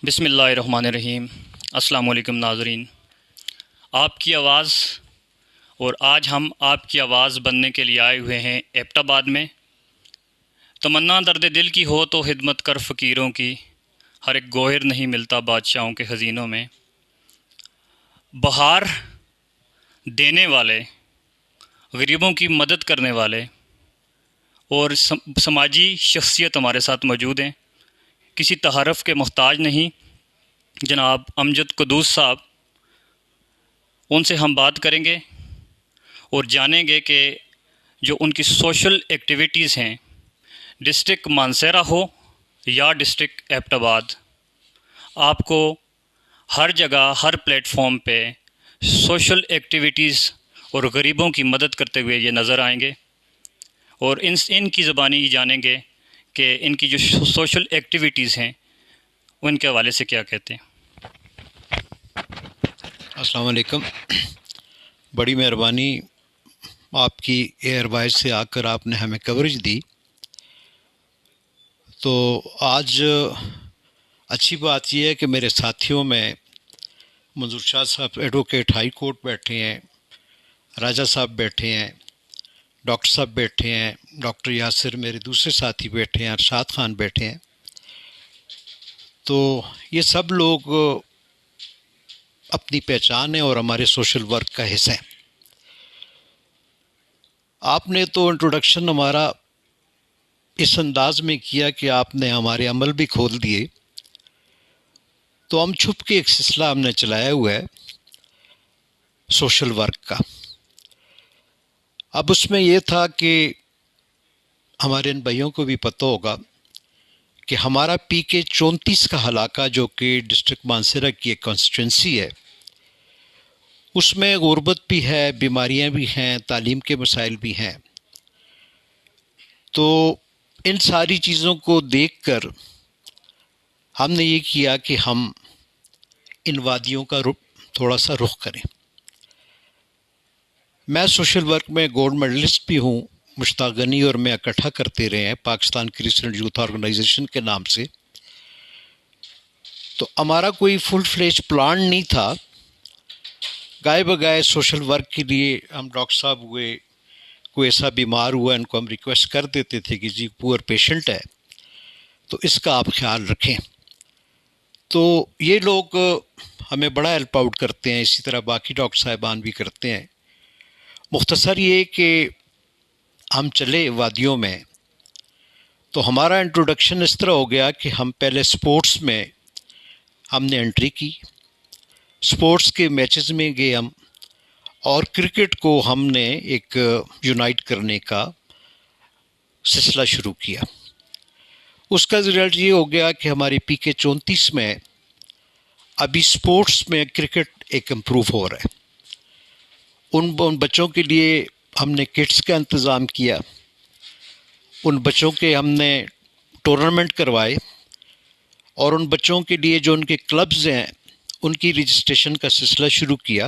بسم اللہ الرحمن الرحیم۔ السلام علیکم ناظرین، آپ کی آواز اور آج ہم آپ کی آواز بننے کے لیے آئے ہوئے ہیں ایبٹ آباد میں۔ تمنا درد دل کی ہو تو خدمت کر فقیروں کی، ہر ایک گوہر نہیں ملتا بادشاہوں کے خزینوں میں۔ بہار دینے والے، غریبوں کی مدد کرنے والے اور سماجی شخصیت ہمارے ساتھ موجود ہیں، کسی تعارف کے محتاج نہیں، جناب امجد قدوس صاحب۔ ان سے ہم بات کریں گے اور جانیں گے کہ جو ان کی سوشل ایکٹیویٹیز ہیں، ڈسٹرکٹ مانسہرہ ہو یا ڈسٹرکٹ ایبٹ آباد، آپ کو ہر جگہ ہر پلیٹ فارم پہ سوشل ایکٹیویٹیز اور غریبوں کی مدد کرتے ہوئے یہ نظر آئیں گے، اور ان کی زبانی یہ جانیں گے کہ ان کی جو سوشل ایکٹیویٹیز ہیں ان کے حوالے سے کیا کہتے ہیں۔ السلام علیکم۔ بڑی مہربانی آپ کی ایئر وائز سے آ کر آپ نے ہمیں کوریج دی۔ تو آج اچھی بات یہ ہے کہ میرے ساتھیوں میں منظور شاہ صاحب ایڈوکیٹ ہائی کورٹ بیٹھے ہیں، راجہ صاحب بیٹھے ہیں، ڈاکٹر صاحب بیٹھے ہیں، ڈاکٹر یاسر میرے دوسرے ساتھی بیٹھے ہیں، ارشاد خان بیٹھے ہیں۔ تو یہ سب لوگ اپنی پہچان ہے اور ہمارے سوشل ورک کا حصہ ہیں۔ آپ نے تو انٹروڈکشن ہمارا اس انداز میں کیا کہ آپ نے ہمارے عمل بھی کھول دیے، تو ہم چھپ کے ایک سلسلہ ہم نے چلایا ہوا ہے سوشل ورک کا۔ اب اس میں یہ تھا کہ ہمارے ان بھائیوں کو بھی پتہ ہوگا کہ ہمارا پی کے 34 کا علاقہ جو کہ ڈسٹرکٹ مانسہرہ کی ایک کانسٹیچوئنسی ہے، اس میں غربت بھی ہے، بیماریاں بھی ہیں، تعلیم کے مسائل بھی ہیں۔ تو ان ساری چیزوں کو دیکھ کر ہم نے یہ کیا کہ ہم ان وادیوں کا تھوڑا سا رخ کریں۔ میں سوشل ورک میں گولڈ میڈلسٹ بھی ہوں، مشتاق غنی اور میں اکٹھا کرتے رہے ہیں پاکستان کرسچن یوتھ آرگنائزیشن کے نام سے۔ تو ہمارا کوئی فل فلیج پلان نہیں تھا، گائے بگائے سوشل ورک کے لیے ہم ڈاکٹر صاحب ہوئے، کوئی ایسا بیمار ہوا، ان کو ہم ریکویسٹ کر دیتے تھے کہ جی پور پیشنٹ ہے تو اس کا آپ خیال رکھیں۔ تو یہ لوگ ہمیں بڑا ہیلپ آؤٹ کرتے ہیں، اسی طرح باقی ڈاکٹر صاحبان بھی کرتے ہیں۔ مختصر یہ کہ ہم چلے وادیوں میں، تو ہمارا انٹروڈکشن اس طرح ہو گیا کہ ہم پہلے سپورٹس میں ہم نے انٹری کی، سپورٹس کے میچز میں گئے ہم، اور کرکٹ کو ہم نے ایک یونائٹ کرنے کا سلسلہ شروع کیا۔ اس کا رزلٹ یہ ہو گیا کہ ہماری پی کے 34 میں ابھی سپورٹس میں کرکٹ ایک امپروو ہو رہا ہے۔ ان بچوں کے لیے ہم نے کٹس کا انتظام کیا، ان بچوں کے ہم نے ٹورنامنٹ کروائے، اور ان بچوں کے لیے جو ان کے کلبز ہیں ان کی رجسٹریشن کا سلسلہ شروع کیا،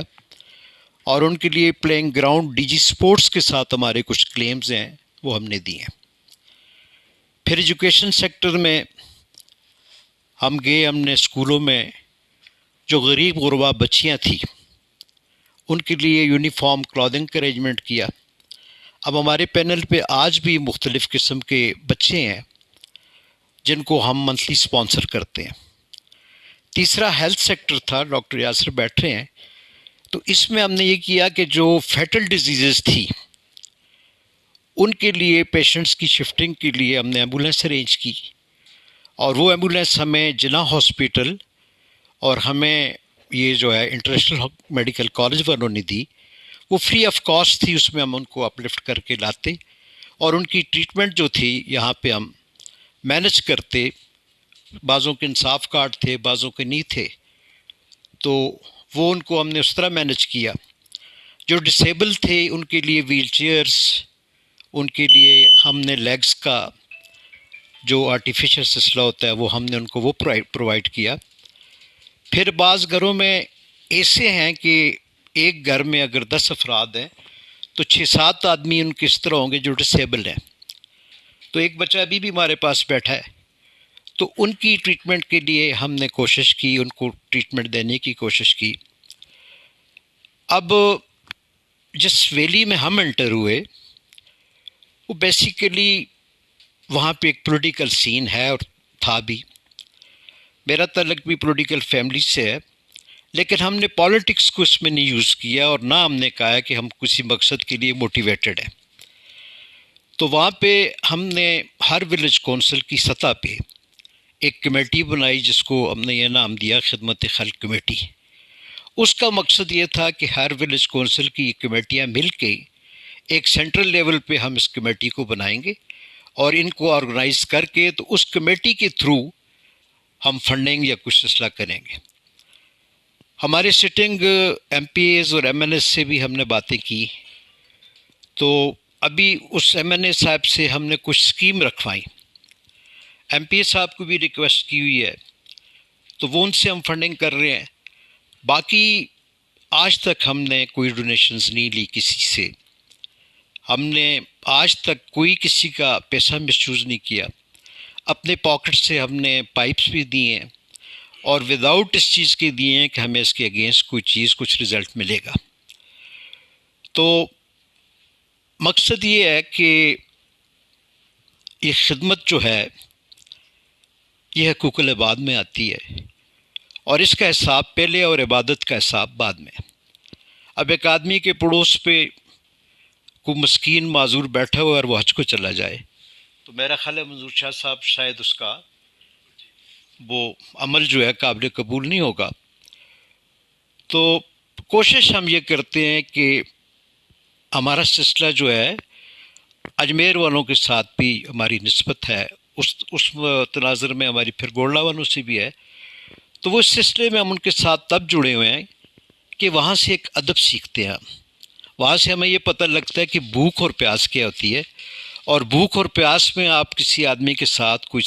اور ان کے لیے playing ground D G sports کے ساتھ ہمارے کچھ کلیمز ہیں وہ ہم نے دیے ہیں۔ پھر ایجوکیشن سیکٹر میں ہم گئے، ہم نے اسکولوں میں جو غریب غربا بچیاں تھیں ان کے لیے یونیفارم کلودنگ کا ارینجمنٹ کیا۔ اب ہمارے پینل پہ آج بھی مختلف قسم کے بچے ہیں جن کو ہم منتھلی سپانسر کرتے ہیں۔ تیسرا ہیلتھ سیکٹر تھا، ڈاکٹر یاسر بیٹھے ہیں، تو اس میں ہم نے یہ کیا کہ جو فیٹل ڈیزیزز تھی ان کے لیے پیشنٹس کی شفٹنگ کے لیے ہم نے ایمبولینس ارینج کی، اور وہ ایمبولینس ہمیں جناح ہاسپٹل اور ہمیں یہ جو ہے انٹرنیشنل میڈیکل کالج والوں نے دی، وہ فری آف کاسٹ تھی، اس میں ہم ان کو اپلفٹ کر کے لاتے، اور ان کی ٹریٹمنٹ جو تھی یہاں پہ ہم مینج کرتے۔ بعضوں کے انصاف کارڈ تھے، بعضوں کے نہیں تھے، تو وہ ان کو ہم نے اس طرح مینج کیا۔ جو ڈسیبل تھے ان کے لیے ویل چیئرز، ان کے لیے ہم نے لیگز کا جو آرٹیفیشل سلسلہ ہوتا ہے وہ ہم نے ان کو وہ پرووائڈ کیا۔ پھر بعض گھروں میں ایسے ہیں کہ ایک گھر میں اگر 10 افراد ہیں تو 6-7 آدمی ان کے اس طرح ہوں گے جو ڈسیبل ہیں۔ تو ایک بچہ ابھی بھی ہمارے پاس بیٹھا ہے، تو ان کی ٹریٹمنٹ کے لیے ہم نے کوشش کی، ان کو ٹریٹمنٹ دینے کی کوشش کی۔ اب جس ویلی میں ہم انٹر ہوئے وہ بیسیکلی وہاں پہ ایک پولیٹیکل سین ہے اور تھا بھی۔ میرا تعلق بھی پولیٹیکل فیملی سے ہے، لیکن ہم نے پالیٹکس کو اس میں نہیں یوز کیا، اور نہ ہم نے کہا کہ ہم کسی مقصد کے لیے موٹیویٹڈ ہیں۔ تو وہاں پہ ہم نے ہر ولیج کونسل کی سطح پہ ایک کمیٹی بنائی جس کو ہم نے یہ نام دیا خدمت خلق کمیٹی۔ اس کا مقصد یہ تھا کہ ہر ولیج کونسل کی کمیٹیاں مل کے ایک سینٹرل لیول پہ ہم اس کمیٹی کو بنائیں گے، اور ان کو آرگنائز کر کے تو اس کمیٹی کے تھرو ہم فنڈنگ یا کچھ اصلاح کریں گے۔ ہمارے سٹنگ ایم پی ایز اور ایم این ایس سے بھی ہم نے باتیں کی، تو ابھی اس ایم این اے صاحب سے ہم نے کچھ اسکیم رکھوائیں، ایم پی اے صاحب کو بھی ریکویسٹ کی ہوئی ہے، تو وہ ان سے ہم فنڈنگ کر رہے ہیں۔ باقی آج تک ہم نے کوئی ڈونیشنز نہیں لی کسی سے، ہم نے آج تک کوئی کسی کا پیسہ مس یوز نہیں کیا، اپنے پاکٹ سے ہم نے پائپس بھی دیے ہیں، اور وداؤٹ اس چیز کے دیے ہیں کہ ہمیں اس کے اگینسٹ کوئی چیز کچھ رزلٹ ملے گا۔ تو مقصد یہ ہے کہ یہ خدمت جو ہے یہ حقوق العباد میں آتی ہے، اور اس کا حساب پہلے اور عبادت کا حساب بعد میں۔ اب ایک آدمی کے پڑوس پہ کوئی مسکین معذور بیٹھا ہوا اور وہ حج کو چلا جائے، تو میرا خیال ہے منظور شاہ صاحب شاید اس کا وہ عمل جو ہے قابل قبول نہیں ہوگا۔ تو کوشش ہم یہ کرتے ہیں کہ ہمارا سلسلہ جو ہے اجمیر والوں کے ساتھ بھی ہماری نسبت ہے، اس تناظر میں ہماری پھر گولڈا والوں سے بھی ہے، تو وہ اس سلسلے میں ہم ان کے ساتھ تب جڑے ہوئے ہیں کہ وہاں سے ایک ادب سیکھتے ہیں، وہاں سے ہمیں یہ پتہ لگتا ہے کہ بھوک اور پیاس کیا ہوتی ہے، اور بھوک اور پیاس میں آپ کسی آدمی کے ساتھ کوئی